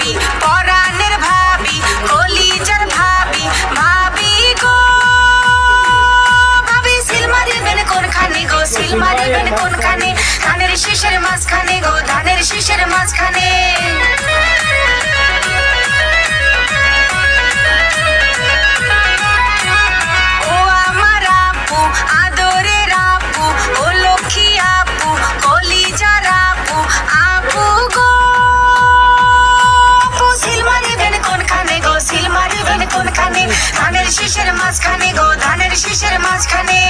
ভাবি পরাণের ভাবি কলিজার ভাবি ভাবি গো ভাবি সিল মারিবেন কোনখানে গো সিল মারিবেন কোনখানে ধানের শীষের মাঝখানে গো ধানের শীষের মাঝখানে ও আমার আপু আদরের আপু ও লক্ষ্মী আপু কলিজার আপু আপু গো আপু সিল মারিবেন কোনখানে গো সিল মারিবেন কোনখানে ধানের শীষের মাঝখানে গো ধানের শীষের মাঝখানে